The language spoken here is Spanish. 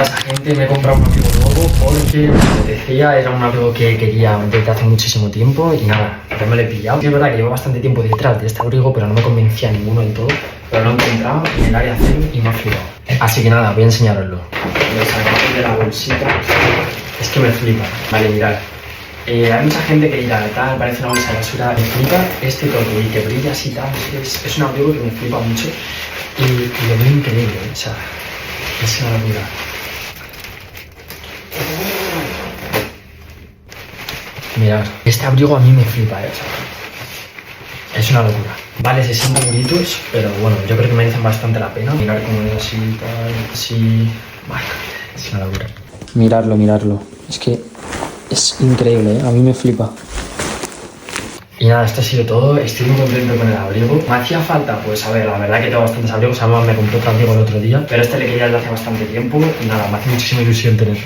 Esa gente me he comprado un abrigo nuevo porque me apetecía, era un abrigo que quería desde hace muchísimo tiempo y nada, ya me lo he pillado. Es verdad que llevo bastante tiempo detrás de este abrigo, pero no me convencía ninguno del todo. Pero lo he encontrado en el área cero y me ha flipado. Así que nada, voy a enseñaroslo. Lo saqué de la bolsita. Es que me flipa. Vale, mirad. Hay mucha gente que dirá, tal, parece una bolsa de basura. Me flipa este toque y que brilla así tal. Es un abrigo que me flipa mucho. Y lo veo increíble, o sea, es una locura. Mirad, este abrigo a mí me flipa, o sea, es una locura. Vale, 60 euritos, pero bueno, yo creo que merecen bastante la pena. Mirad cómo es así, tal, así. Vale, es una locura. Miradlo. Es que es increíble, ¿eh? A mí me flipa. Y nada, esto ha sido todo. Estoy muy contento con el abrigo. Me hacía falta, pues a ver, la verdad que tengo bastantes abrigos. Además me compré otro abrigo el otro día, pero este le quería desde hace bastante tiempo. Y nada, me hace muchísima ilusión tenerlo.